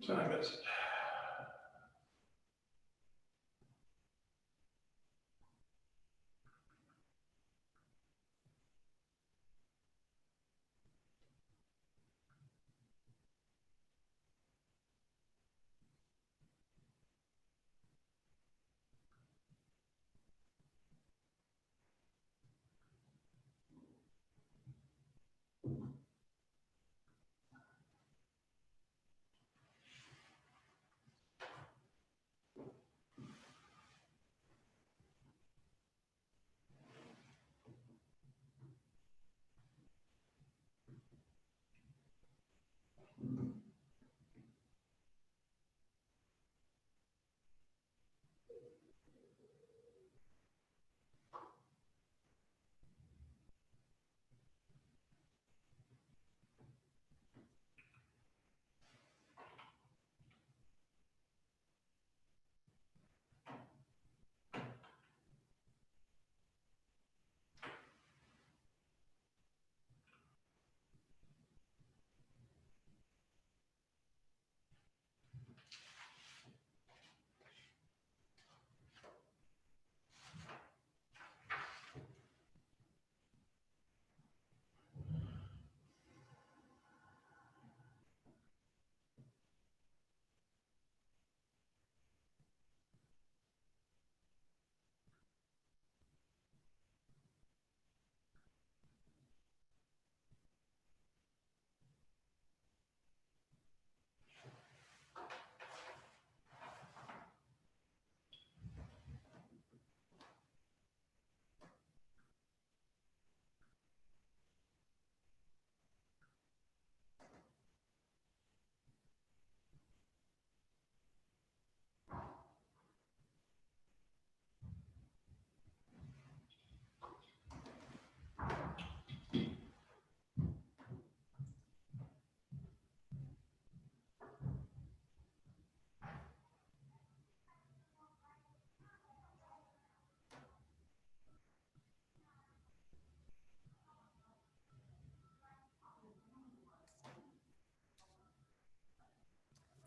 time is it?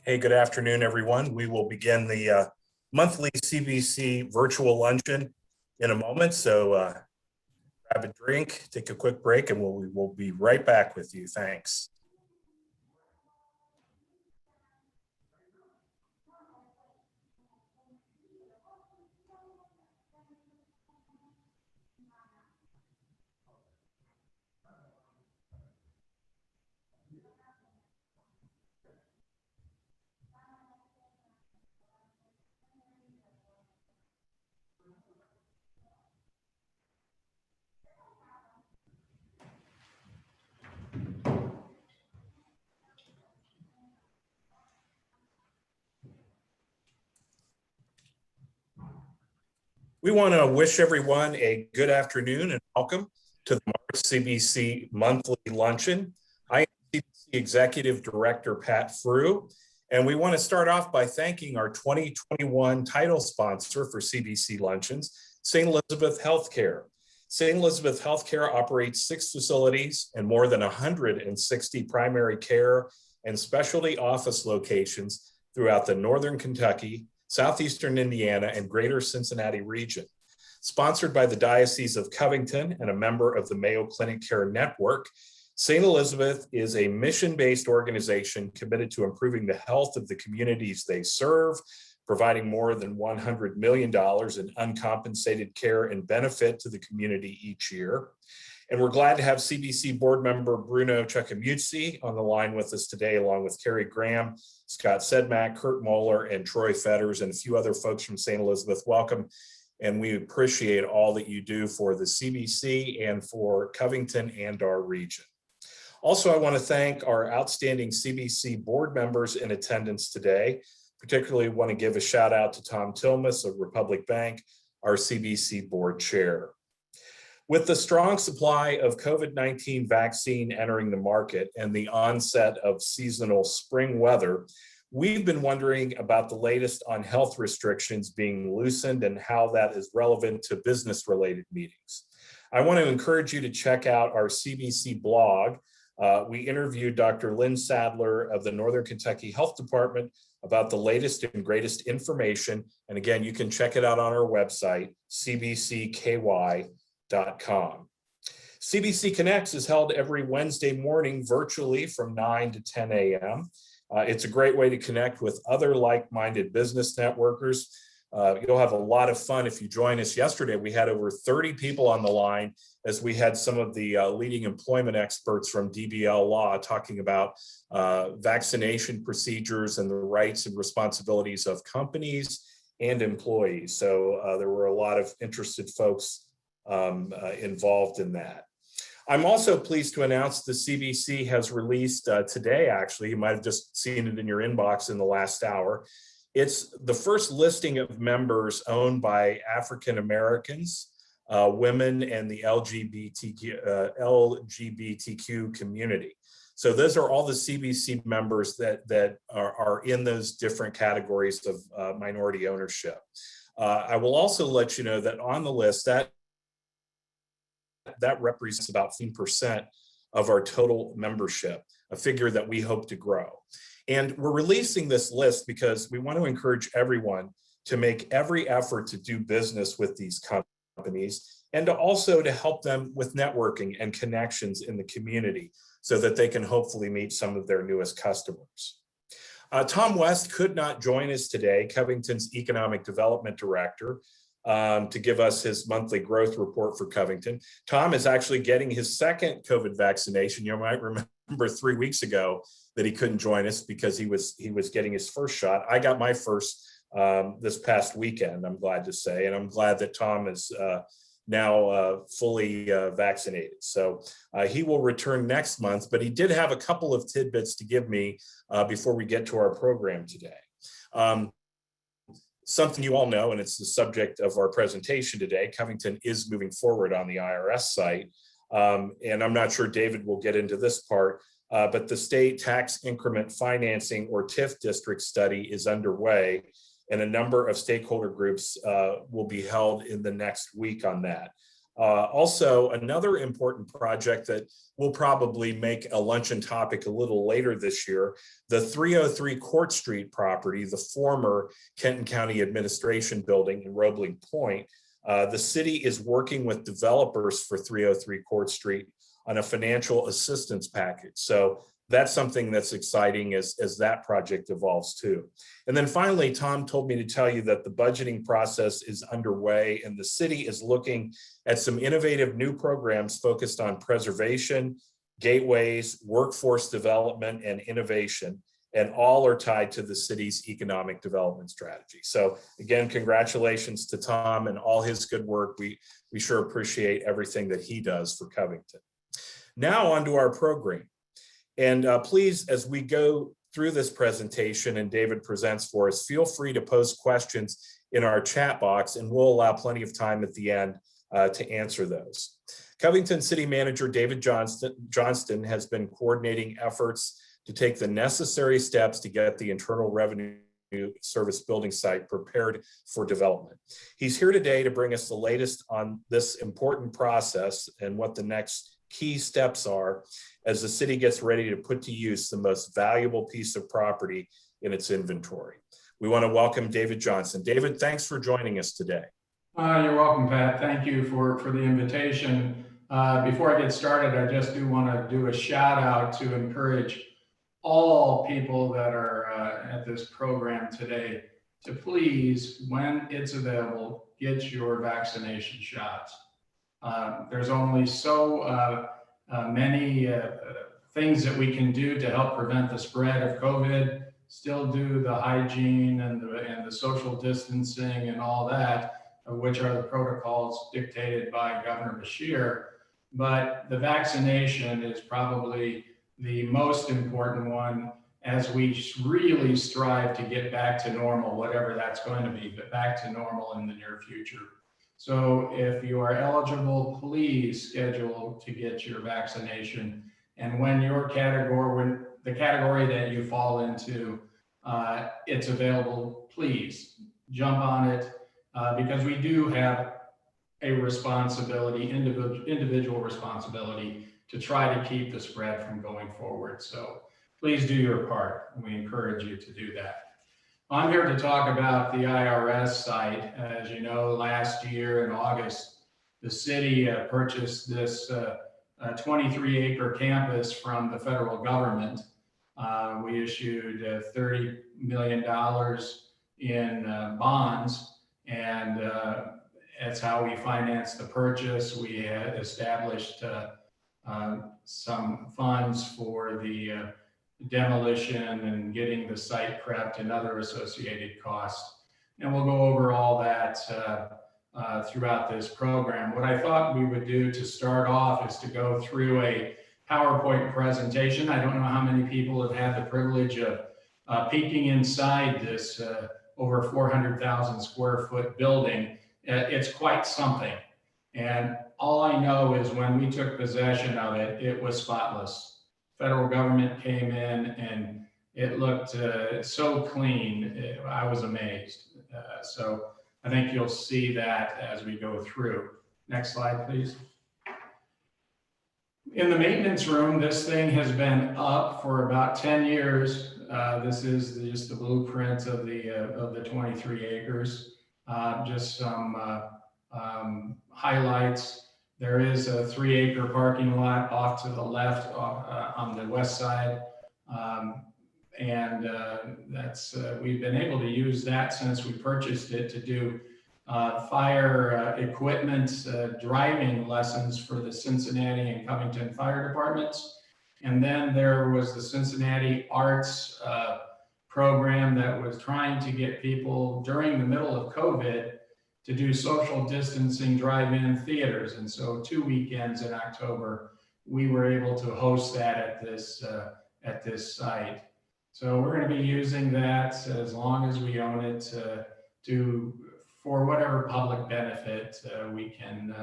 Hey, good afternoon, everyone. We will begin the monthly CBC virtual luncheon in a moment. So grab a drink, take a quick break, and we'll be right back with you. Thanks. We want to wish everyone a good afternoon and welcome to the March CBC monthly luncheon. I am CBC Executive Director Pat Frew, and we want to start off by thanking our 2021 title sponsor for CBC luncheons, St. Elizabeth Healthcare. St. Elizabeth Healthcare operates 6 facilities and more than 160 primary care and specialty office locations throughout the Northern Kentucky, Southeastern Indiana, and Greater Cincinnati region. Sponsored by the Diocese of Covington and a member of the Mayo Clinic Care Network, St. Elizabeth is a mission-based organization committed to improving the health of the communities they serve, providing more than $100 million in uncompensated care and benefit to the community each year. And we're glad to have CBC board member Bruno Ceccomuzzi on the line with us today, along with Carrie Graham, Scott Sedmak, Kurt Moeller, and Troy Fetters, and a few other folks from St. Elizabeth. Welcome, and we appreciate all that you do for the CBC and for Covington and our region. Also, I want to thank our outstanding CBC board members in attendance today. Particularly want to give a shout out to Tom Tilmas of Republic Bank, our CBC board chair. With the strong supply of COVID-19 vaccine entering the market and the onset of seasonal spring weather, we've been wondering about the latest on health restrictions being loosened and how that is relevant to business-related meetings. I want to encourage you to check out our CBC blog We interviewed Dr. Lynn Sadler of the Northern Kentucky Health Department about the latest and greatest information. And again, you can check it out on our website, cbcky.com. CBC Connects is held every Wednesday morning virtually from 9 to 10 a.m. It's a great way to connect with other like-minded business networkers. You'll have a lot of fun if you join us. Yesterday, we had over 30 people on the line as we had some of the leading employment experts from DBL Law talking about vaccination procedures and the rights and responsibilities of companies and employees. So there were a lot of interested folks involved in that. I'm also pleased to announce the CBC has released today, actually, you might have just seen it in your inbox in the last hour. It's the first listing of members owned by African Americans, women, and the LGBTQ community. So those are all the CBC members that are in those different categories of minority ownership. I will also let you know that on the list, that represents about 15% of our total membership, a figure that we hope to grow. And we're releasing this list because we want to encourage everyone to make every effort to do business with these companies and to help them with networking and connections in the community so that they can hopefully meet some of their newest customers. Tom West could not join us today, Covington's Economic Development Director, to give us his monthly growth report for Covington. Tom is actually getting his second COVID vaccination. You might remember 3 weeks ago that he couldn't join us because he was getting his first shot. I got my first this past weekend, I'm glad to say, and I'm glad that Tom is now fully vaccinated. So he will return next month, but he did have a couple of tidbits to give me before we get to our program today. Something you all know, and it's the subject of our presentation today, Covington is moving forward on the IRS site. And I'm not sure David will get into this part, but the state tax increment financing or TIF district study is underway, and a number of stakeholder groups will be held in the next week on that. Also, another important project that will probably make a luncheon topic a little later this year, the 303 Court Street property, the former Kenton County Administration Building in Roebling Point. The city is working with developers for 303 Court Street on a financial assistance package. So that's something that's exciting as that project evolves too. And then finally, Tom told me to tell you that the budgeting process is underway and the city is looking at some innovative new programs focused on preservation, gateways, workforce development, and innovation, and all are tied to the city's economic development strategy. So again, congratulations to Tom and all his good work. We sure appreciate everything that he does for Covington. Now on to our program. And please, as we go through this presentation and David presents for us, feel free to post questions in our chat box and we'll allow plenty of time at the end to answer those. Covington City Manager David Johnston has been coordinating efforts to take the necessary steps to get the Internal Revenue Service building site prepared for development. He's here today to bring us the latest on this important process and what the next key steps are as the city gets ready to put to use the most valuable piece of property in its inventory. We want to welcome David Johnston. David, thanks for joining us today. You're welcome, Pat. Thank you for the invitation. Before I get started, I just do want to do a shout out to encourage all people that are at this program today to please, when it's available, get your vaccination shots. There's only so many things that we can do to help prevent the spread of COVID, still do the hygiene and the social distancing and all that, which are the protocols dictated by Governor Beshear. But the vaccination is probably the most important one as we really strive to get back to normal, whatever that's going to be, but back to normal in the near future. So if you are eligible, please schedule to get your vaccination. And when your category, when the category that you fall into, it's available, please jump on it because we do have a responsibility, individual responsibility to try to keep the spread from going forward. So please do your part. We encourage you to do that. I'm here to talk about the IRS site. As you know, last year in August, the city purchased this 23-acre campus from the federal government. We issued $30 million in bonds, and that's how we financed the purchase. We had established some funds for the demolition and getting the site prepped and other associated costs. And we'll go over all that throughout this program. What I thought we would do to start off is to go through a PowerPoint presentation. I don't know how many people have had the privilege of peeking inside this over 400,000 square foot building. It's quite something. And all I know is when we took possession of it, it was spotless. Federal government came in and it looked so clean. I was amazed. So I think you'll see that as we go through. Next slide, please. In the maintenance room, this thing has been up for about 10 years. This is just the blueprint of the 23 acres. Just some highlights. There is a 3-acre parking lot off to the left on the west side. That's we've been able to use that since we purchased it to do fire equipment driving lessons for the Cincinnati and Covington fire departments. And then there was the Cincinnati Arts program that was trying to get people during the middle of COVID to do social distancing drive-in theaters. And so 2 weekends in October, we were able to host that at this site. So we're going to be using that as long as we own it for whatever public benefit we can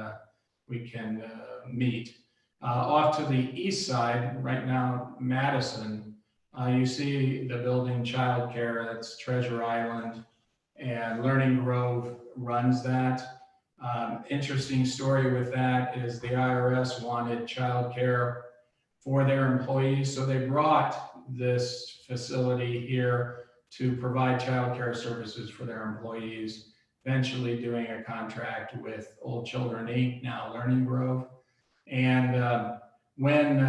meet. Off to the east side, right now, Madison, you see the building childcare. That's Treasure Island, and Learning Grove runs that. Interesting story with that is the IRS wanted childcare for their employees, so they brought this facility here to provide childcare services for their employees, eventually doing a contract with Old Children Inc., now Learning Grove. And when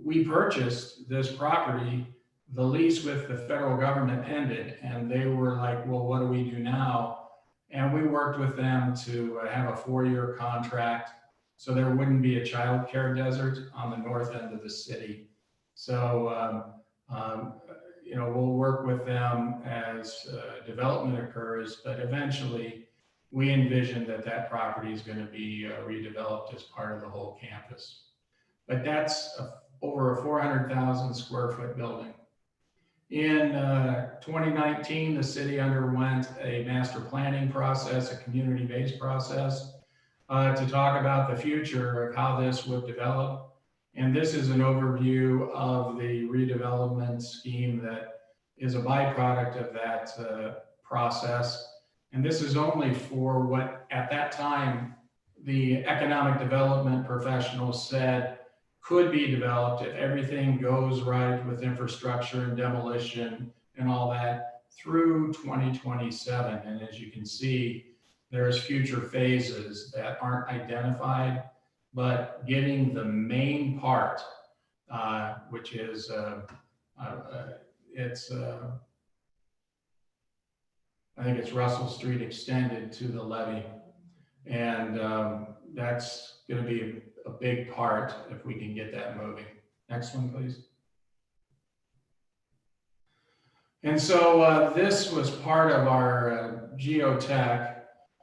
we purchased this property, the lease with the federal government ended, and they were like, well, what do we do now? And we worked with them to have a 4-year contract so there wouldn't be a child care desert on the north end of the city. So, we'll work with them as development occurs, but eventually we envision that property is going to be redeveloped as part of the whole campus. But that's over a 400,000 square foot building. In 2019, the city underwent a master planning process, a community-based process, to talk about the future of how this would develop. And this is an overview of the redevelopment scheme that is a byproduct of that process. And this is only for what, at that time, the economic development professionals said could be developed if everything goes right with infrastructure and demolition and all that through 2027. And as you can see, there's future phases that aren't identified, but getting the main part, which is I think it's Russell Street extended to the levee. And that's going to be a big part if we can get that moving. Next one, please. And so this was part of our geotech.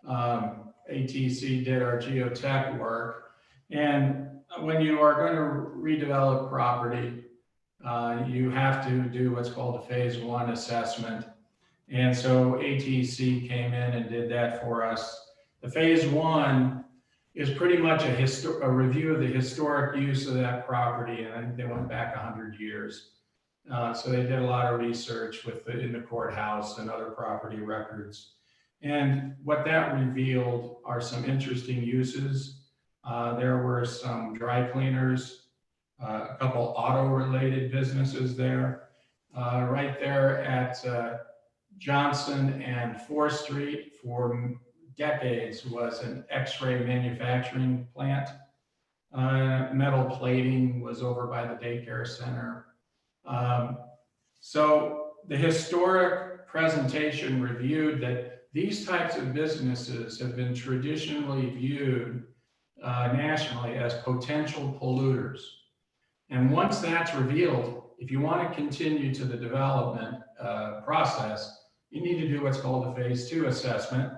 ATC did our geotech work. And when you are going to redevelop property, you have to do what's called a phase 1 assessment. And so ATC came in and did that for us. The phase 1 is pretty much a review of the historic use of that property. And I think they went back 100 years. So they did a lot of research in the courthouse and other property records. And what that revealed are some interesting uses. There were some dry cleaners, a couple auto-related businesses there. Right there at Johnston and 4th Street for decades was an X-ray manufacturing plant. Metal plating was over by the daycare center. So the historic presentation reviewed that these types of businesses have been traditionally viewed nationally as potential polluters. And once that's revealed, if you want to continue to the development process, you need to do what's called a phase 2 assessment.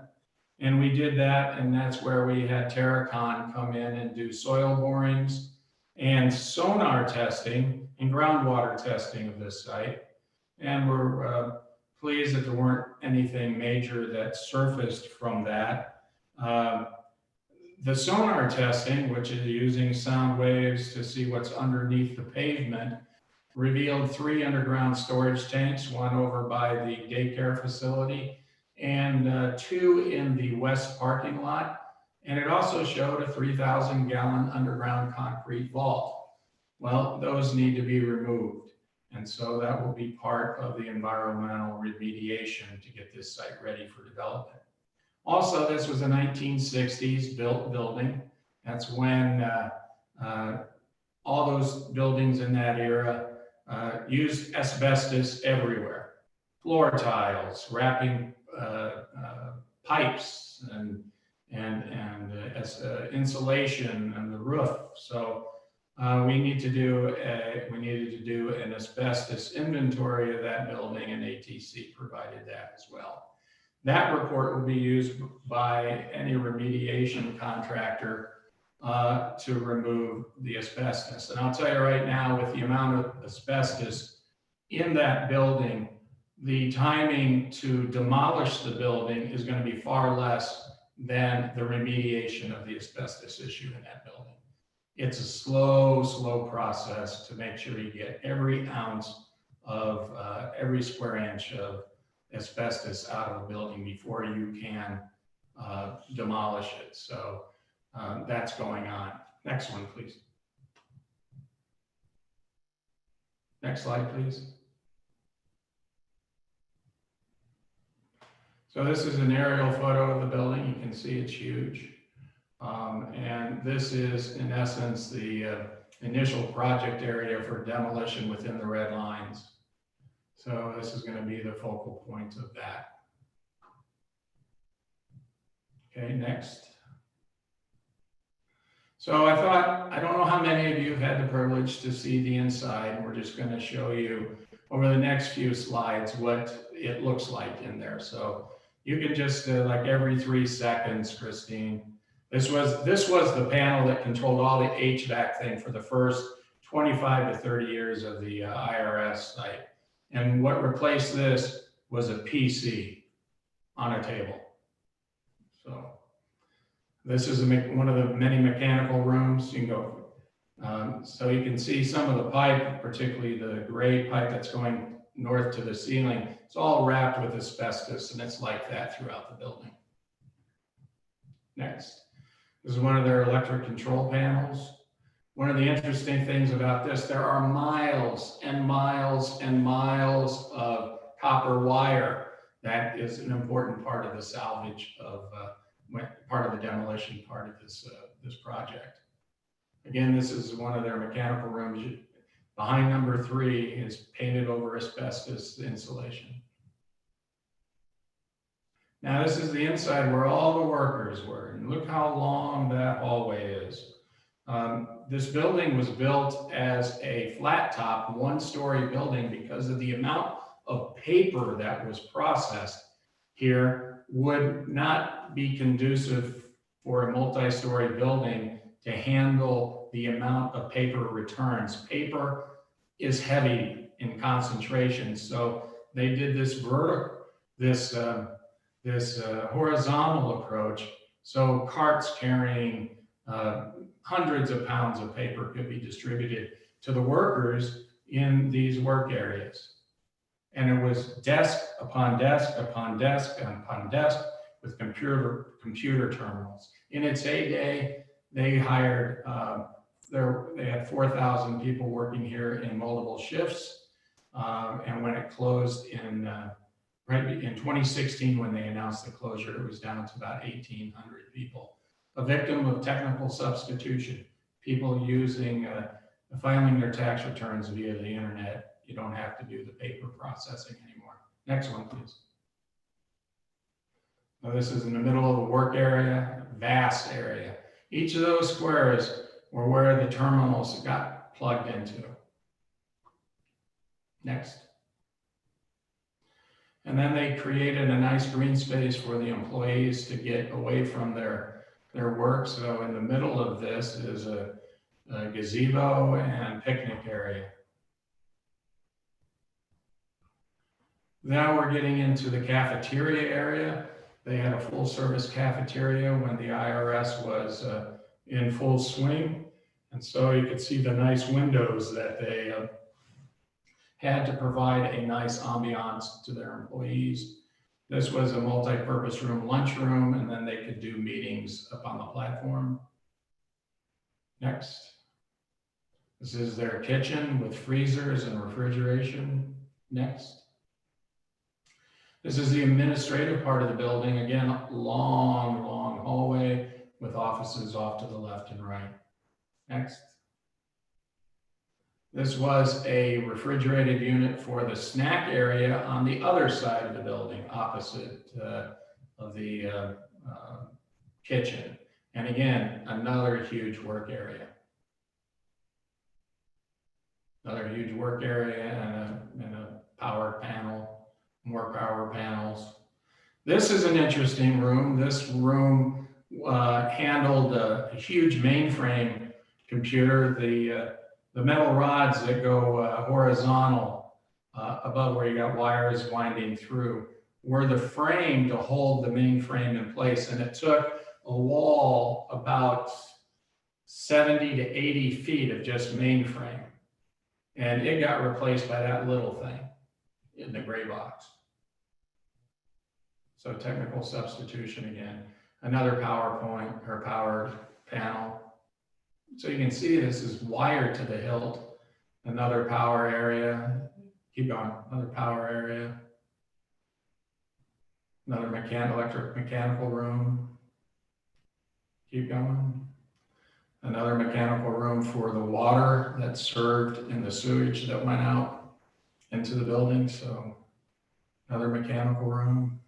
And we did that, and that's where we had Terracon come in and do soil borings and sonar testing and groundwater testing of this site. And we're pleased that there weren't anything major that surfaced from that. The sonar testing, which is using sound waves to see what's underneath the pavement, revealed 3 underground storage tanks, one over by the daycare facility and 2 in the west parking lot. And it also showed a 3,000-gallon underground concrete vault. Well, those need to be removed. And so that will be part of the environmental remediation to get this site ready for development. Also, this was a 1960s built building. That's when all those buildings in that era used asbestos everywhere. Floor tiles, wrapping pipes and insulation and the roof. So we needed to do an asbestos inventory of that building, and ATC provided that as well. That report will be used by any remediation contractor to remove the asbestos. And I'll tell you right now, with the amount of asbestos in that building, the timing to demolish the building is going to be far less than the remediation of the asbestos issue in that building. It's a slow process to make sure you get every ounce of every square inch of asbestos out of a building before you can demolish it. So that's going on. Next one, please. Next slide, please. So this is an aerial photo of the building. You can see it's huge. And this is, in essence, the initial project area for demolition within the red lines. So this is going to be the focal point of that. Okay, next. So I thought, I don't know how many of you have had the privilege to see the inside. We're just going to show you over the next few slides what it looks like in there. So you can just like every 3 seconds, Christine. This was the panel that controlled all the HVAC thing for the first 25 to 30 years of the IRS site. And what replaced this was a PC on a table. So this is one of the many mechanical rooms. You can go, so you can see some of the pipe, particularly the gray pipe that's going north to the ceiling. It's all wrapped with asbestos, and it's like that throughout the building. Next. This is one of their electric control panels. One of the interesting things about this, there are miles and miles and miles of copper wire. That is an important part of the salvage of, part of the demolition part of this project. Again, this is one of their mechanical rooms. Behind number 3 is painted over asbestos insulation. Now this is the inside where all the workers were, and look how long that hallway is. This building was built as a flat top, 1-story building because of the amount of paper that was processed here would not be conducive for a multi-story building to handle the amount of paper returns. Paper is heavy in concentration, so they did this horizontal approach, so carts carrying hundreds of pounds of paper could be distributed to the workers in these work areas. And it was desk upon desk upon desk upon desk with computer terminals. In its heyday, they hired, they had 4,000 people working here in multiple shifts. And when it closed in 2016, when they announced the closure, it was down to about 1,800 people. A victim of technical substitution, people filing their tax returns via the internet. You don't have to do the paper processing anymore. Next one, please. Now, this is in the middle of the work area, vast area. Each of those squares were where the terminals got plugged into. Next. And then they created a nice green space for the employees to get away from their work. So in the middle of this is a gazebo and picnic area. Now we're getting into the cafeteria area. They had a full service cafeteria when the IRS was in full swing. And so you could see the nice windows that they had to provide a nice ambiance to their employees. This was a multi-purpose room, lunchroom, and then they could do meetings up on the platform. Next. This is their kitchen with freezers and refrigeration. Next. This is the administrative part of the building. Again, long hallway with offices off to the left and right. Next. This was a refrigerated unit for the snack area on the other side of the building, opposite of the kitchen. And again, another huge work area. Another huge work area and a power panel, more power panels. This is an interesting room. This room handled a huge mainframe computer. The metal rods that go horizontal above where you got wires winding through were the frame to hold the mainframe in place. And it took a wall about 70 to 80 feet of just mainframe. And it got replaced by that little thing in the gray box. So technical substitution again. Another PowerPoint or power panel. So you can see this is wired to the hilt. Another power area. Keep going. Another power area. Another electric mechanical room. Keep going. Another mechanical room for the water that served in the sewage that went out into the building. So another mechanical room.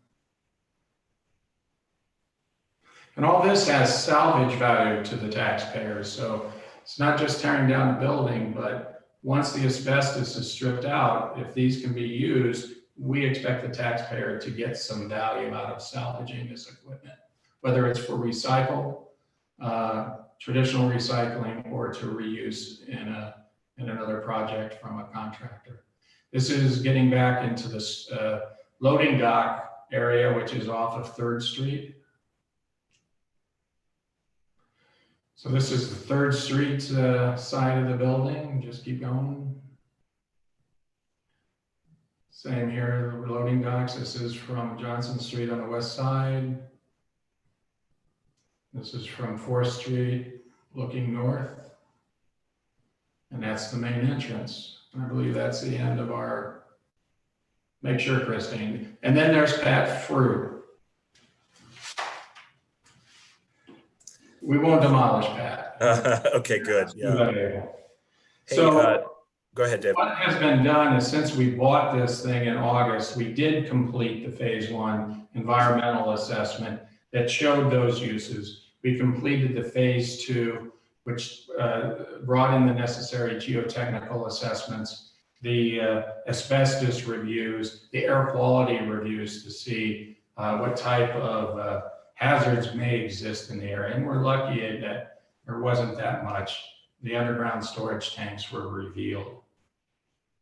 And all this has salvage value to the taxpayers. So it's not just tearing down the building, but once the asbestos is stripped out, if these can be used, we expect the taxpayer to get some value out of salvaging this equipment, whether it's for recycle, traditional recycling, or to reuse in another project from a contractor. This is getting back into this loading dock area, which is off of 3rd Street. So this is the 3rd Street side of the building. Just keep going. Same here, the loading docks. This is from Johnston Street on the west side. This is from 4th Street looking north. And that's the main entrance. I believe that's the end of our, make sure, Christine. And then there's Pat Fruit. We won't demolish Pat. Okay, good. Yeah. Hey, So go ahead, Dave. What has been done is since we bought this thing in August, we did complete the phase 1 environmental assessment that showed those uses. We completed the phase 2, which brought in the necessary geotechnical assessments, the asbestos reviews, the air quality reviews to see what type of hazards may exist in the area. And we're lucky that there wasn't that much. The underground storage tanks were revealed.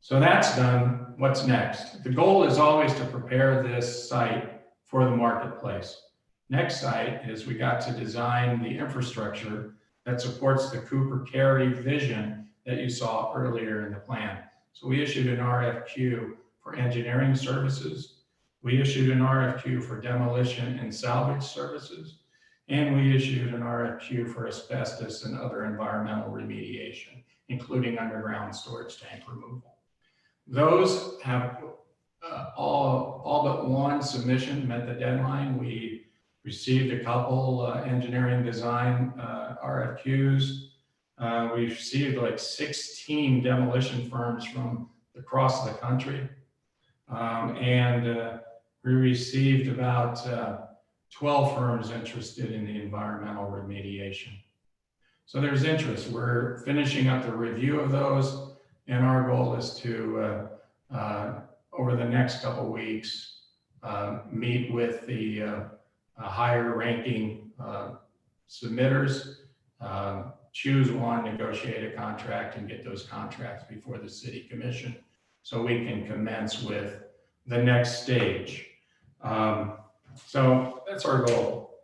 So that's done. What's next? The goal is always to prepare this site for the marketplace. Next site is we got to design the infrastructure that supports the Cooper Carey vision that you saw earlier in the plan. So we issued an RFQ for engineering services. We issued an RFQ for demolition and salvage services, and we issued an RFQ for asbestos and other environmental remediation, including underground storage tank removal. Those have all but one submission met the deadline. We received a couple engineering design RFQs. We received like 16 demolition firms from across the country. We received about 12 firms interested in the environmental remediation. So there's interest. We're finishing up the review of those, and our goal is to, over the next couple of weeks, meet with the higher ranking submitters, choose one, negotiate a contract, and get those contracts before the City Commission so we can commence with the next stage. So that's our goal.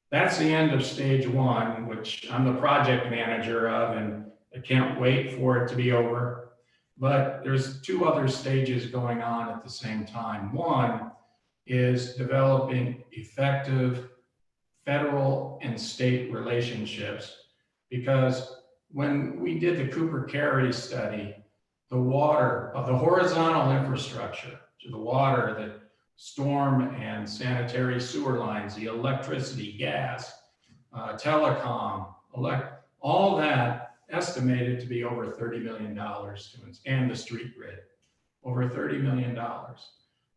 That's the end of stage one, which I'm the project manager of, and I can't wait for it to be over. But there's two other stages going on at the same time. One is developing effective federal and state relationships, because when we did the Cooper Carey study, the water, the horizontal infrastructure, the water, the storm and sanitary sewer lines, the electricity, gas, telecom, all that estimated to be over $30 million and the street grid, over $30 million.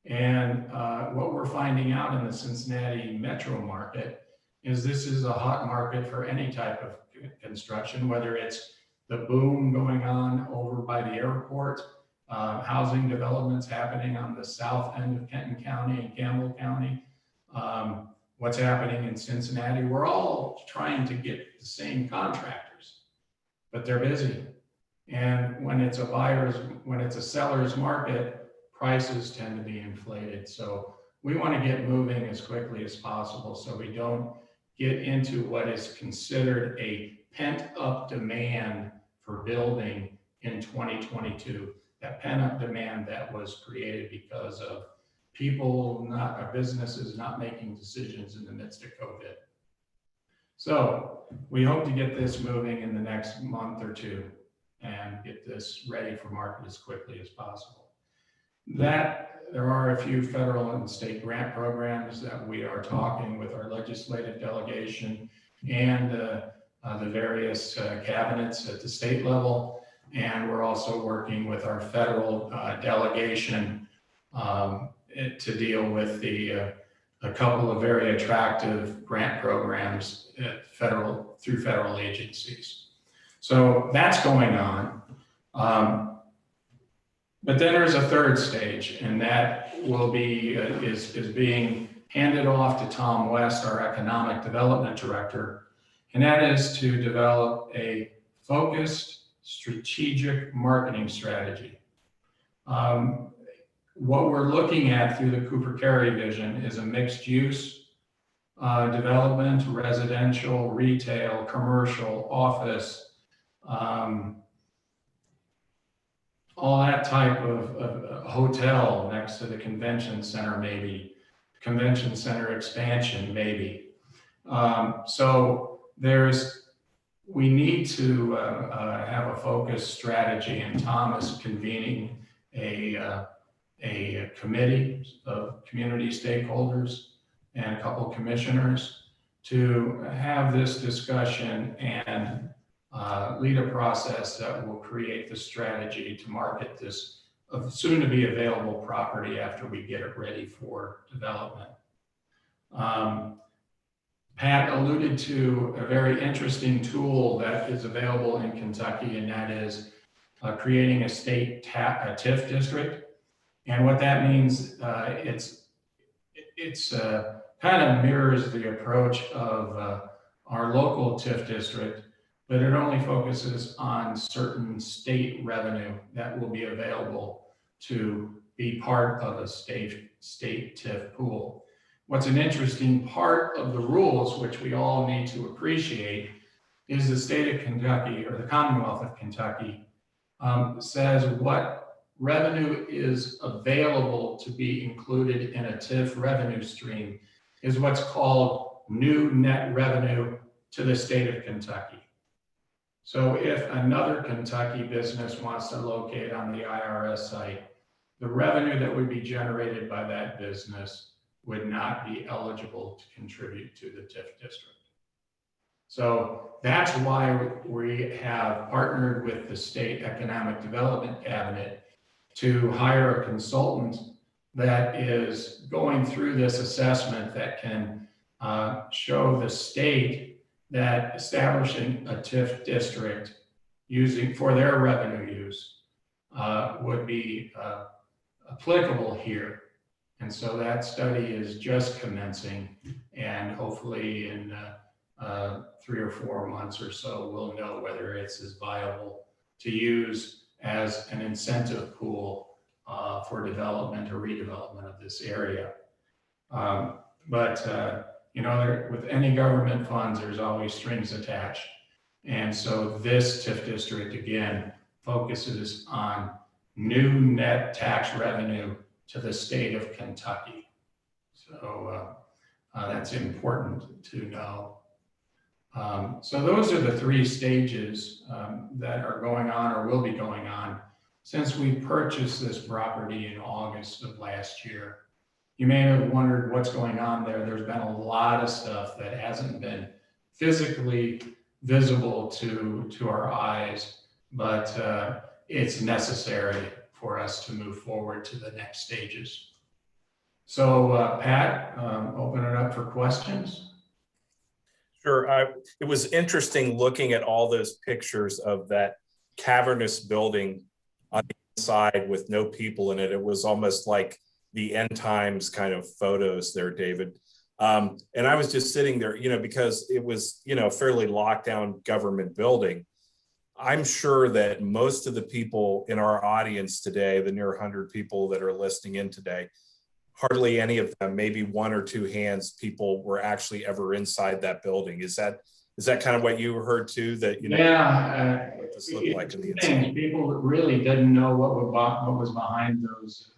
And what we're finding out in the Cincinnati metro market is this is a hot market for any type of construction, whether it's the boom going on over by the airport, housing developments happening on the south end of Kenton County and Campbell County, what's happening in Cincinnati. We're all trying to get the same contractors, but they're busy. And when it's a seller's market, prices tend to be inflated. So we want to get moving as quickly as possible so we don't get into what is considered a pent-up demand for building in 2022. That pent-up demand that was created because of businesses not making decisions in the midst of COVID. So we hope to get this moving in the next month or two and get this ready for market as quickly as possible. There are a few federal and state grant programs that we are talking with our legislative delegation and the various cabinets at the state level. And we're also working with our federal delegation to deal with a couple of very attractive grant programs through federal agencies. So that's going on. But then there's a third stage, and that will be is being handed off to Tom West, our economic development director, and that is to develop a focused strategic marketing strategy. What we're looking at through the Cooper Carey vision is a mixed use development, residential, retail, commercial, office, all that type of hotel next to the convention center, maybe convention center expansion, maybe. So we need to have a focused strategy, and Tom is convening a committee of community stakeholders and a couple of commissioners to have this discussion and lead a process that will create the strategy to market this soon to be available property after we get it ready for development. Pat alluded to a very interesting tool that is available in Kentucky, and that is creating a state TIF district. And what that means, it's kind of mirrors the approach of our local TIF district, but it only focuses on certain state revenue that will be available to be part of a state TIF pool. What's an interesting part of the rules, which we all need to appreciate, is the state of Kentucky, or the Commonwealth of Kentucky, says what revenue is available to be included in a TIF revenue stream is what's called new net revenue to the state of Kentucky. So if another Kentucky business wants to locate on the IRS site, the revenue that would be generated by that business would not be eligible to contribute to the TIF district. So that's why we have partnered with the State Economic Development Cabinet to hire a consultant that is going through this assessment that can show the state that establishing a TIF district using for their revenue use would be applicable here. And so that study is just commencing, and hopefully in 3 or 4 months or so, we'll know whether it's as viable to use as an incentive pool for development or redevelopment of this area. You know, with any government funds, there's always strings attached. And so this TIF district, again, focuses on new net tax revenue to the state of Kentucky. So that's important to know. So those are the 3 stages that are going on or will be going on since we purchased this property in August of last year. You may have wondered what's going on there. There's been a lot of stuff that hasn't been physically visible to our eyes, but it's necessary for us to move forward to the next stages. So Pat, open it up for questions. Sure. It was interesting looking at all those pictures of that cavernous building on the inside with no people in it. It was almost like the end times kind of photos there, David. And I was just sitting there, you know, because it was, you know, fairly locked down government building. I'm sure that most of the people in our audience today, the near 100 people that are listening in today, hardly any of them, maybe 1 or 2 hands, people were actually ever inside that building. Is that kind of what you heard too? That, you know, what this looked like in the inside? People really didn't know what was behind those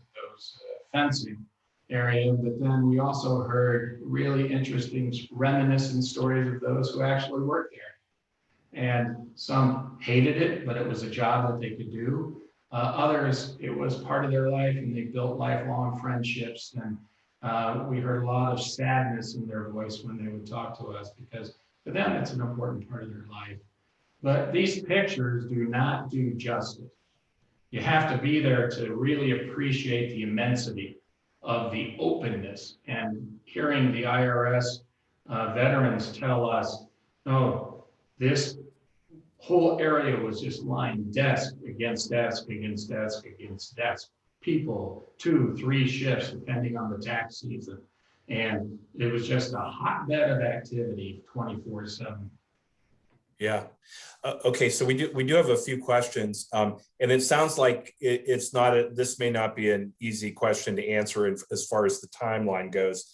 fencing area, but then we also heard really interesting reminiscent stories of those who actually worked there. And some hated it, but it was a job that they could do. Others, it was part of their life and they built lifelong friendships. And we heard a lot of sadness in their voice when they would talk to us, because for them, it's an important part of their life. But these pictures do not do justice. You have to be there to really appreciate the immensity of the openness, and hearing the IRS veterans tell us, oh, this whole area was just lying desk against desk against desk against desk. People, 2, 3 shifts, depending on the tax season. And it was just a hotbed of activity 24/7. Yeah. Okay. So we do have a few questions, and it sounds like it's not this may not be an easy question to answer as far as the timeline goes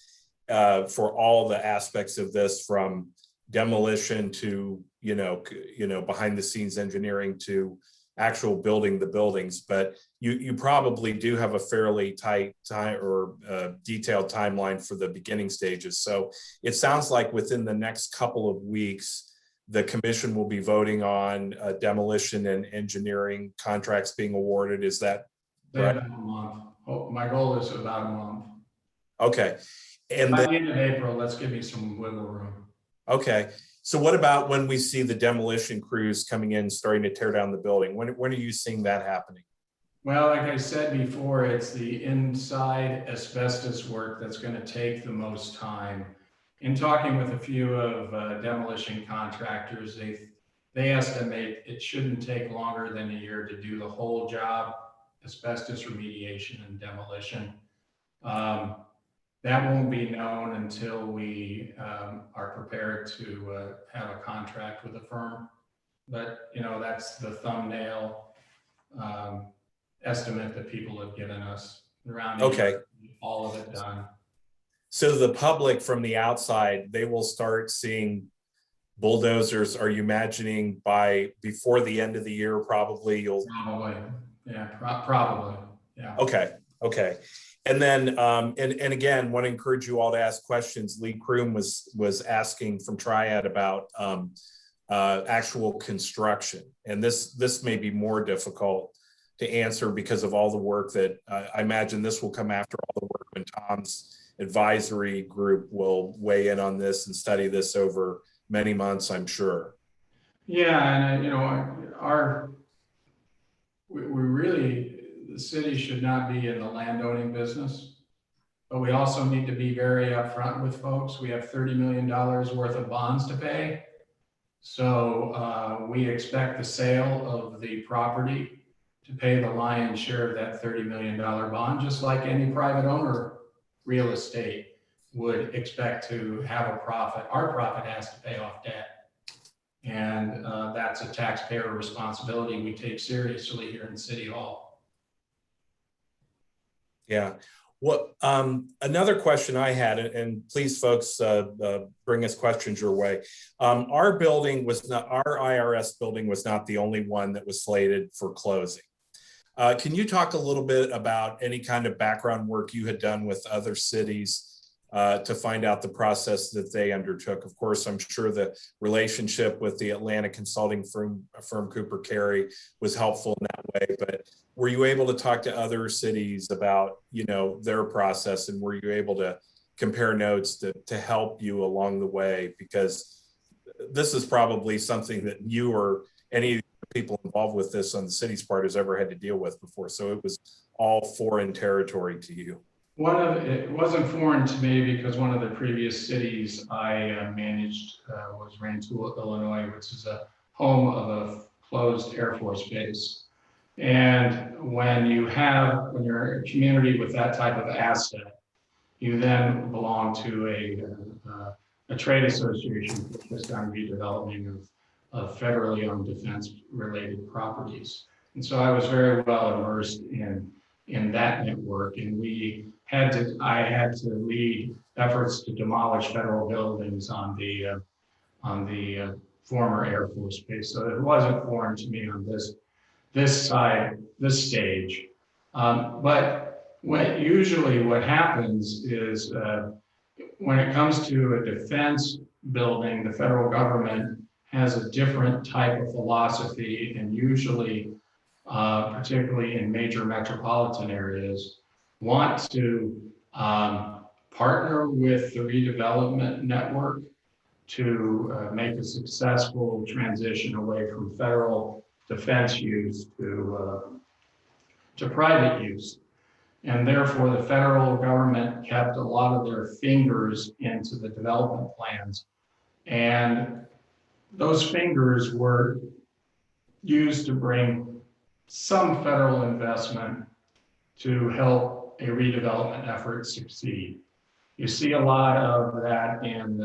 for all the aspects of this, from demolition to you know behind the scenes engineering to actual building the buildings. But you probably do have a fairly tight time or detailed timeline for the beginning stages. So it sounds like within the next couple of weeks, the commission will be voting on demolition and engineering contracts being awarded. Is that right? About a month. Oh, my goal is about a month. Okay. And by then, the end of April, let's give me some wiggle room. Okay. So what about when we see the demolition crews coming in, starting to tear down the building? When are you seeing that happening? Well, like I said before, it's the inside asbestos work that's going to take the most time. In talking with a few of demolition contractors, they estimate it shouldn't take longer than a year to do the whole job, asbestos remediation and demolition. That won't be known until we are prepared to have a contract with a firm. But, you know, that's the thumbnail estimate that people have given us around all of it done. So the public from the outside, they will start seeing bulldozers. Are you imagining before the end of the year, probably Yeah, probably. Yeah. Okay. And then, and again, want to encourage you all to ask questions. Lee Kroom was asking from Triad about actual construction. And this may be more difficult to answer because of all the work that I imagine this will come after all the work when Tom's advisory group will weigh in on this and study this over many months, I'm sure. Yeah, and we really, the city should not be in the landowning business, but we also need to be very upfront with folks. We have $30 million worth of bonds to pay. So we expect the sale of the property to pay the lion's share of that $30 million bond, just like any private owner real estate would expect to have a profit. Our profit has to pay off debt. And that's a taxpayer responsibility we take seriously here in City Hall. Yeah. Well, another question I had, and please folks bring us questions your way. Our IRS building was not the only one that was slated for closing. Can you talk a little bit about any kind of background work you had done with other cities to find out the process that they undertook? Of course, I'm sure the relationship with the Atlanta consulting firm Cooper Carey was helpful in that way, but were you able to talk to other cities about, their process, and were you able to compare notes to help you along the way? Because this is probably something that you or any people involved with this on the city's part has ever had to deal with before. So it was all foreign territory to you. It wasn't foreign to me because one of the previous cities I managed was Rantoul, Illinois, which is a home of a closed Air Force base. And when you're a community with that type of asset, you then belong to a trade association focused on redevelopment of federally owned defense-related properties. And so I was very well immersed in that network, and I had to lead efforts to demolish federal buildings on the former Air Force base. So it wasn't foreign to me on this stage. But usually what happens is when it comes to a defense building, the federal government has a different type of philosophy, and usually, particularly in major metropolitan areas, want to partner with the redevelopment network to make a successful transition away from federal defense use to private use. And therefore, the federal government kept a lot of their fingers into the development plans. And those fingers were used to bring some federal investment to help a redevelopment effort succeed. You see a lot of that in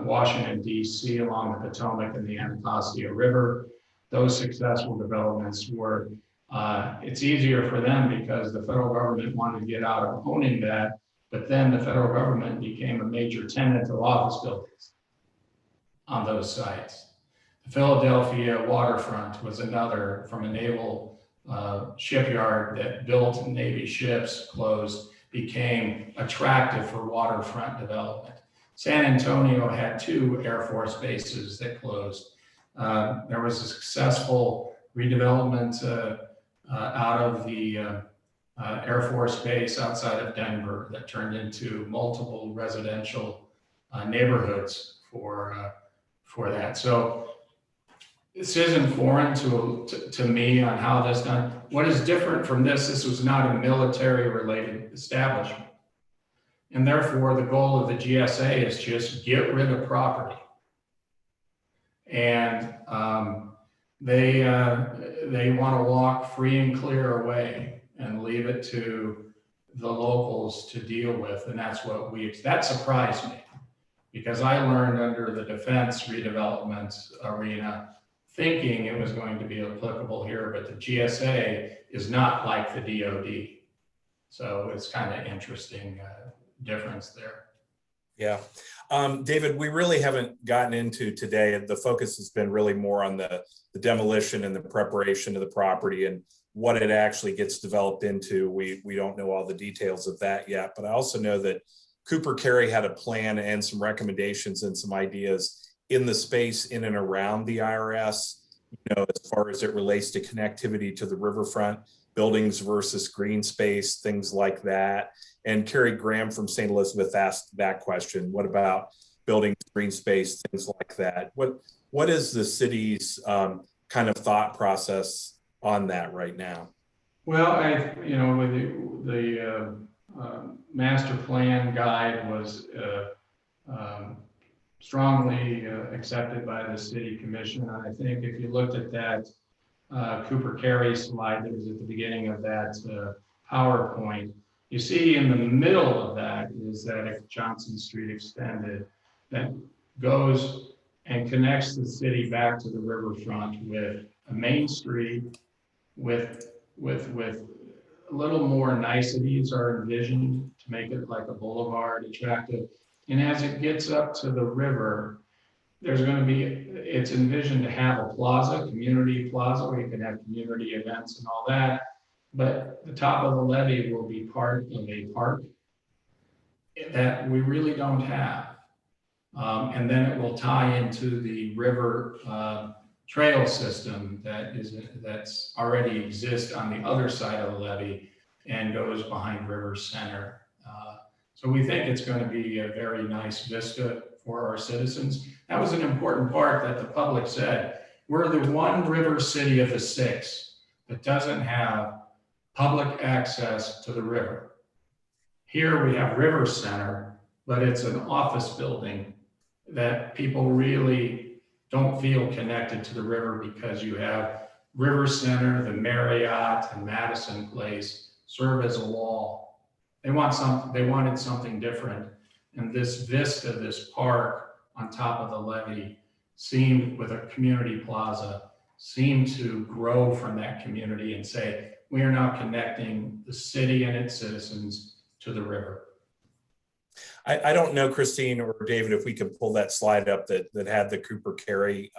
Washington, D.C., along the Potomac and the Anacostia River. Those successful developments were, it's easier for them because the federal government wanted to get out of owning that, but then the federal government became a major tenant of office buildings on those sites. The Philadelphia Waterfront was another from a naval shipyard that built Navy ships, closed, became attractive for waterfront development. San Antonio had 2 Air Force bases that closed. There was a successful redevelopment out of the Air Force base outside of Denver that turned into multiple residential neighborhoods for that. So this isn't foreign to me on how that's done. What is different from this was not a military-related establishment. And therefore, the goal of the GSA is just get rid of property. And they want to walk free and clear away and leave it to the locals to deal with. And that's what that surprised me, because I learned under the defense redevelopment arena, thinking it was going to be applicable here, but the GSA is not like the DoD. So it's kind of interesting difference there. Yeah. David, we really haven't gotten into today. The focus has been really more on the the demolition and the preparation of the property and what it actually gets developed into. We don't know all the details of that yet, but I also know that Cooper Carey had a plan and some recommendations and some ideas in the space in and around the IRS, as far as it relates to connectivity to the riverfront, buildings versus green space, things like that. And Carrie Graham from St. Elizabeth asked that question. What about buildings, green space, things like that? What is the city's kind of thought process on that right now? Well, with the master plan guide was strongly accepted by the city commission. And I think if you looked at that Cooper Carey slide that was at the beginning of that PowerPoint, you see in the middle of that is that Johnson Street extended that goes and connects the city back to the riverfront with a main street with a little more niceties are envisioned to make it like a boulevard attractive. And as it gets up to the river, there's going to be, it's envisioned to have a plaza, community plaza, where you can have community events and all that. But the top of the levee will be part of a park that we really don't have. And then it will tie into the river trail system that's already exists on the other side of the levee and goes behind River Center. So we think it's going to be a very nice vista for our citizens. That was an important part that the public said. We're the one river city of the 6 that doesn't have public access to the river. Here we have River Center, but it's an office building that people really don't feel connected to the river because you have River Center, the Marriott, and Madison Place serve as a wall. They wanted something different. And this vista, this park on top of the levee seemed, with a community plaza, seemed to grow from that community and say, we are now connecting the city and its citizens to the river. I don't know, Christine or David, if we can pull that slide up that had the Cooper Carey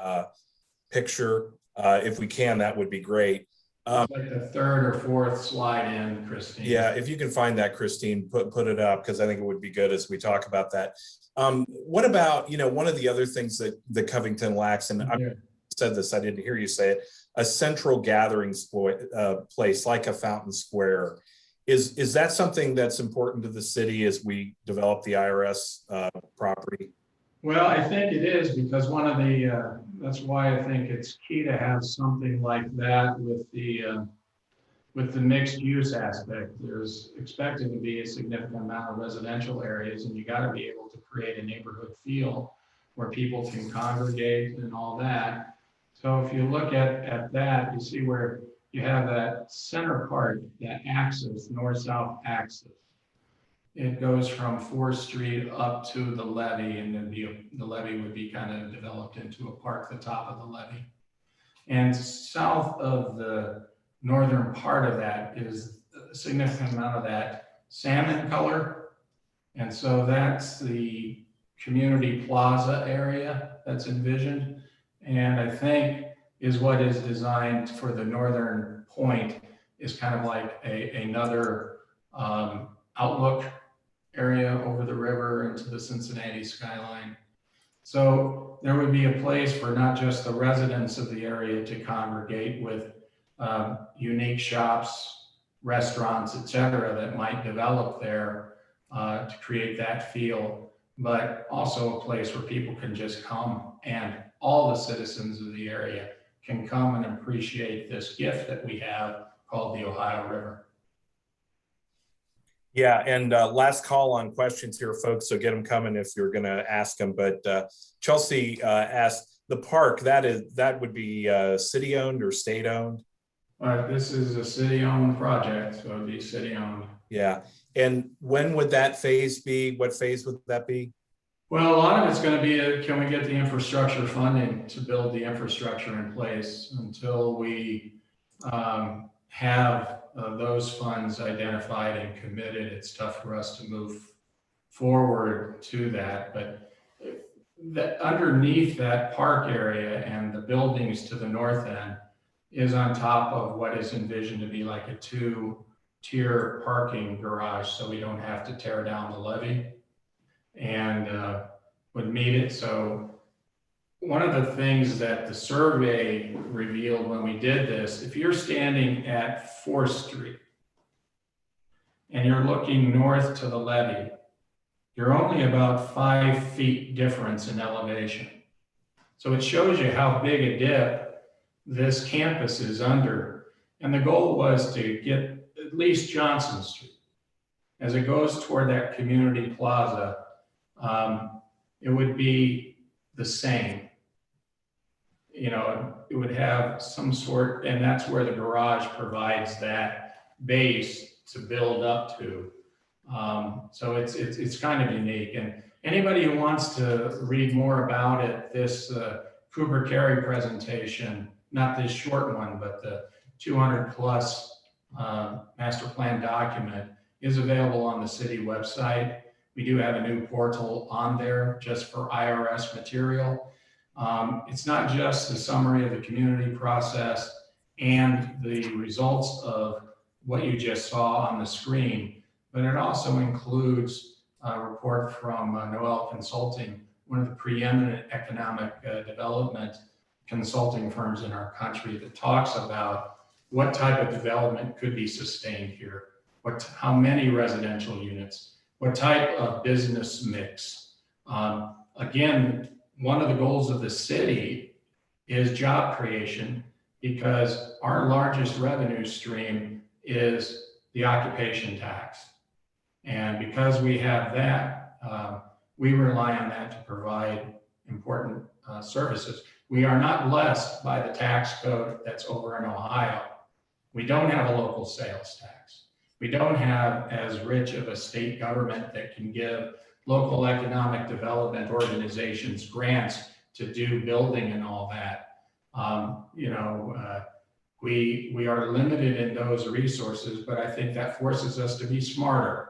picture. If we can, that would be great. Like the 3rd or 4th slide in, Christine. Yeah, if you can find that, Christine, put it up, because I think it would be good as we talk about that. What about, one of the other things that Covington lacks, and I said this, I didn't hear you say it, a central gathering place like a Fountain Square. Is that something that's important to the city as we develop the IRS property? Well, I think it is, because one of the, that's why I think it's key to have something like that with the mixed use aspect. There's expected to be a significant amount of residential areas, and you got to be able to create a neighborhood feel where people can congregate and all that. So if you look at that, you see where you have that center part, that axis, north-south axis. It goes from 4th Street up to the levee, and then the levee would be kind of developed into a park, the top of the levee. And south of the northern part of that is a significant amount of that salmon color. And so that's the community plaza area that's envisioned. And I think is what is designed for the northern point is kind of like another outlook area over the river into the Cincinnati skyline. So there would be a place for not just the residents of the area to congregate with unique shops, restaurants, et cetera, that might develop there to create that feel, but also a place where people can just come and all the citizens of the area can come and appreciate this gift that we have called the Ohio River. Yeah, and last call on questions here, folks, so get them coming if you're going to ask them. But Chelsea asked, the park, that would be city-owned or state-owned? This is a city-owned project, so it'd be city-owned. Yeah, and when would that phase be? What phase would that be? Well, a lot of it's going to be, can we get the infrastructure funding to build the infrastructure in place? Until we have those funds identified and committed, it's tough for us to move forward to that. But underneath that park area and the buildings to the north end is on top of what is envisioned to be like a two-tier parking garage, so we don't have to tear down the levee and would meet it. So one of the things that the survey revealed when we did this, if you're standing at 4th Street and you're looking north to the levee, you're only about 5 feet difference in elevation. So it shows you how big a dip this campus is under. And the goal was to get at least Johnston Street. As it goes toward that community plaza, it would be the same. You know, it would have some sort, and that's where the garage provides that base to build up to. So it's kind of unique. And anybody who wants to read more about it, this Cooper Carey presentation, not this short one, but the 200 plus master plan document is available on the city website. We do have a new portal on there just for IRS material. It's not just the summary of the community process and the results of what you just saw on the screen, but it also includes a report from Noel Consulting, one of the preeminent economic development consulting firms in our country, that talks about what type of development could be sustained here, how many residential units, what type of business mix. Again, one of the goals of the city is job creation, because our largest revenue stream is the occupation tax. And because we have that, we rely on that to provide important services. We are not blessed by the tax code that's over in Ohio. We don't have a local sales tax. We don't have as rich of a state government that can give local economic development organizations grants to do building and all that. We are limited in those resources, but I think that forces us to be smarter.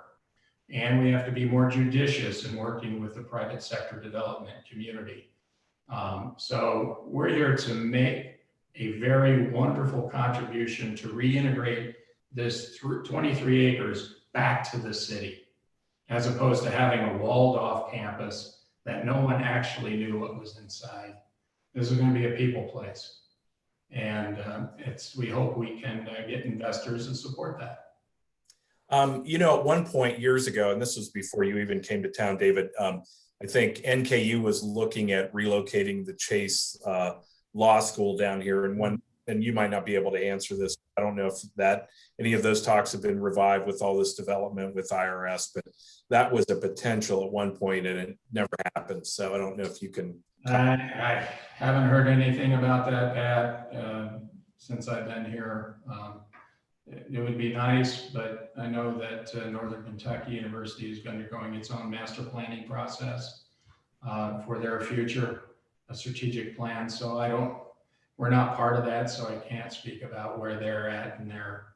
And we have to be more judicious in working with the private sector development community. So we're here to make a very wonderful contribution to reintegrate this 23 acres back to the city, as opposed to having a walled off campus that no one actually knew what was inside. This is going to be a people place. And we hope we can get investors to support that. At one point years ago, and this was before you even came to town, David, I think NKU was looking at relocating the Chase Law School down here. And you might not be able to answer this. I don't know if any of those talks have been revived with all this development with IRS, but that was a potential at one point and it never happened. So I don't know if you can. I haven't heard anything about that, Pat, since I've been here. It would be nice, but I know that Northern Kentucky University is undergoing its own master planning process for their future, a strategic plan. So we're not part of that, so I can't speak about where they're at in their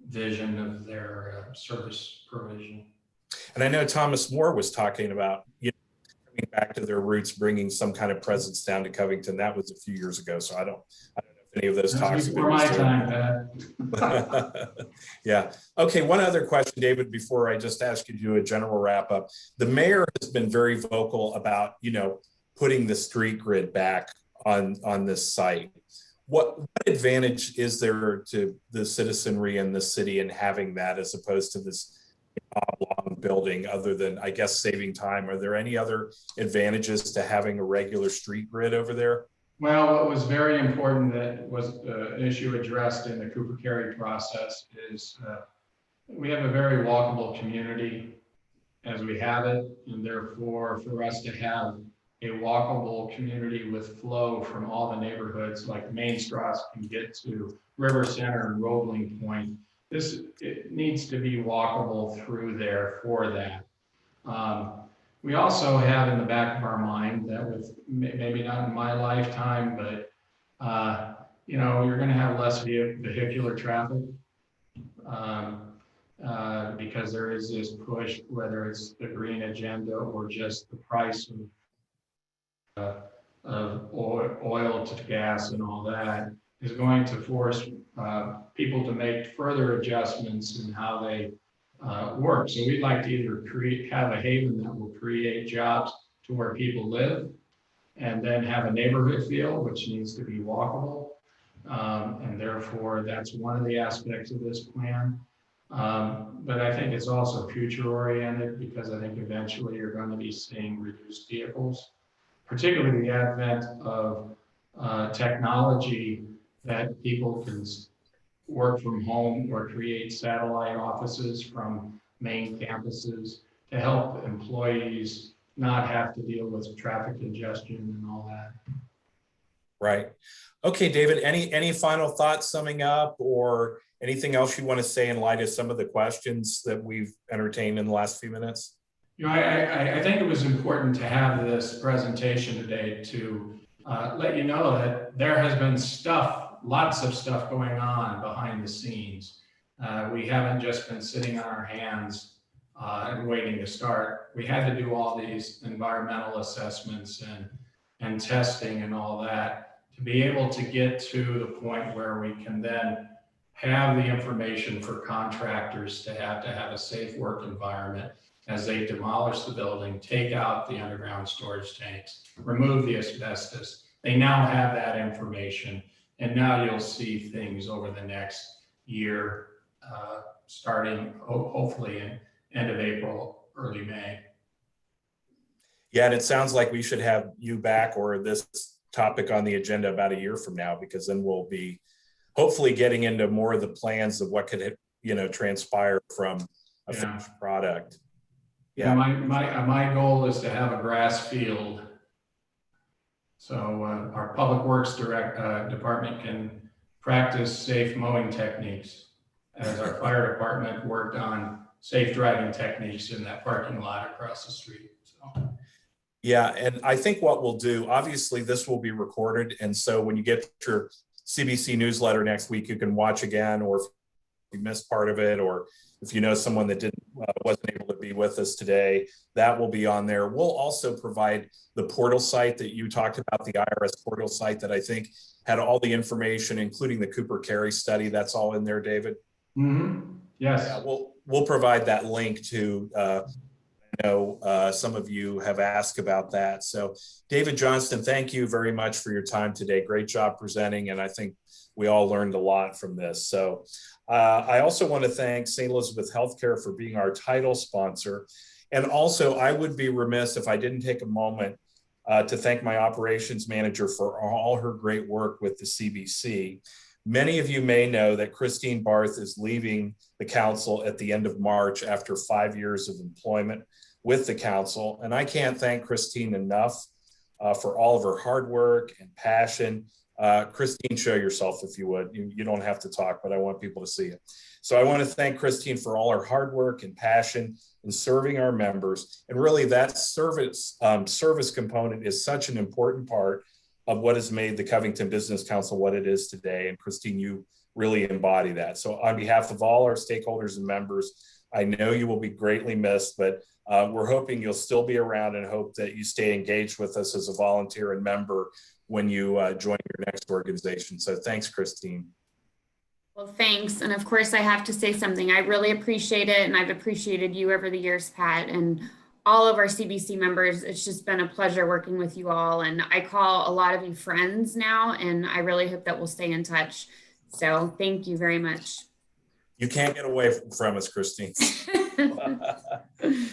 vision of their service provision. And I know Thomas More was talking about, coming back to their roots, bringing some kind of presence down to Covington. That was a few years ago. So I don't know if any of those talks have been before my time, Pat. Yeah. Okay. One other question, David, before I just ask you to do a general wrap up. The mayor has been very vocal about, putting the street grid back on this site. What advantage is there to the citizenry in the city in having that as opposed to this oblong building, other than, I guess, saving time? Are there any other advantages to having a regular street grid over there? Well, what was very important that was the issue addressed in the Cooper Carey process is we have a very walkable community as we have it, and therefore for us to have a walkable community with flow from all the neighborhoods like Main Strasse can get to River Center and Roebling Point, it needs to be walkable through there for that. We also have in the back of our mind that with maybe not in my lifetime, but you're going to have less vehicular traffic because there is this push, whether it's the green agenda or just the price of of oil to gas and all that is going to force people to make further adjustments in how they work. So we'd like to either have a haven that will create jobs to where people live, and then have a neighborhood feel, which needs to be walkable. And therefore, that's one of the aspects of this plan. But I think it's also future oriented, because I think eventually you're going to be seeing reduced vehicles, particularly the advent of technology that people can work from home or create satellite offices from main campuses to help employees not have to deal with traffic congestion and all that. Right. Okay, David, any final thoughts summing up, or anything else you want to say in light of some of the questions that we've entertained in the last few minutes? You know, I think it was important to have this presentation today to let you know that there has been lots of stuff going on behind the scenes. We haven't just been sitting on our hands and waiting to start. We had to do all these environmental assessments and testing and all that to be able to get to the point where we can then have the information for contractors to have a safe work environment as they demolish the building, take out the underground storage tanks, remove the asbestos. They now have that information, and now you'll see things over the next year, starting hopefully in end of April, early May. Yeah, and it sounds like we should have you back, or this topic on the agenda, about a year from now, because then we'll be hopefully getting into more of the plans of what could, transpire from a finished product. Yeah, my goal is to have a grass field, so our public works department can practice safe mowing techniques, as our fire department worked on safe driving techniques in that parking lot across the street. So. Yeah, and I think what we'll do, obviously this will be recorded, and so when you get your CBC newsletter next week, you can watch again, or if you missed part of it, or if you know someone that wasn't able to be with us today, that will be on there. We'll also provide the portal site that you talked about, the IRS portal site that I think had all the information, including the Cooper Carey study. That's all in there, David? Mm-hmm. Yes. Yeah, we'll provide that link to, I know some of you have asked about that. So David Johnston, thank you very much for your time today. Great job presenting, and I think we all learned a lot from this. So I also want to thank St. Elizabeth Healthcare for being our title sponsor. And also, I would be remiss if I didn't take a moment to thank my operations manager for all her great work with the CBC. Many of you may know that Christine Barth is leaving the council at the end of March after 5 years of employment with the council. And I can't thank Christine enough for all of her hard work and passion. Christine, show yourself if you would. You don't have to talk, but I want people to see it. So I want to thank Christine for all her hard work and passion in serving our members. And really that service component is such an important part of what has made the Covington Business Council what it is today. And Christine, you really embody that. So on behalf of all our stakeholders and members, I know you will be greatly missed, but we're hoping you'll still be around, and hope that you stay engaged with us as a volunteer and member when you join your next organization. So thanks, Christine. Well, thanks. And of course, I have to say something. I really appreciate it. And I've appreciated you over the years, Pat, and all of our CBC members. It's just been a pleasure working with you all. And I call a lot of you friends now, and I really hope that we'll stay in touch. So thank you very much. You can't get away from us, Christine.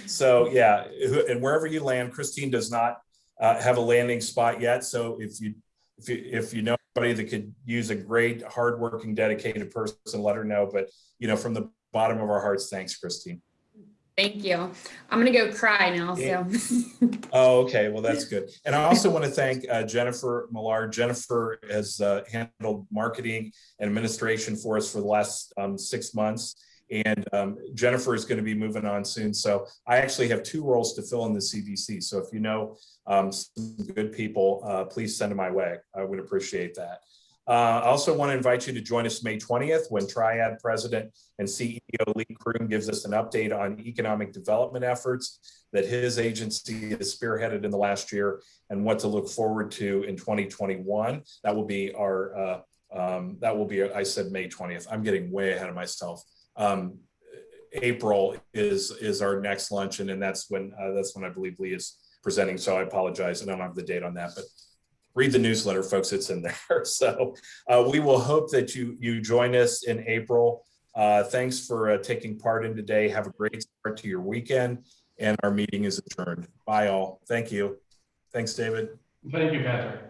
So yeah, and wherever you land, Christine does not have a landing spot yet. So if you know anybody that could use a great, hardworking, dedicated person, let her know. But from the bottom of our hearts, thanks, Christine. Thank you. I'm gonna go cry now. So. Oh, okay. Well, that's good. And I also want to thank Jennifer Millard. Jennifer has handled marketing and administration for us for the last 6 months. And Jennifer is going to be moving on soon. So I actually have 2 roles to fill in the CBC. So if you know some good people, please send them my way. I would appreciate that. I also want to invite you to join us May 20th when Triad President and CEO Lee Kroon gives us an update on economic development efforts that his agency has spearheaded in the last year and what to look forward to in 2021. That will be our, I said May 20th. I'm getting way ahead of myself. April is our next luncheon, and that's when I believe Lee is presenting. So I apologize. I don't have the date on that, but read the newsletter, folks. It's in there. So we will hope that you join us in April. Thanks for taking part in today. Have a great start to your weekend, and our meeting is adjourned. Bye all. Thank you. Thanks, David. Thank you, Patrick.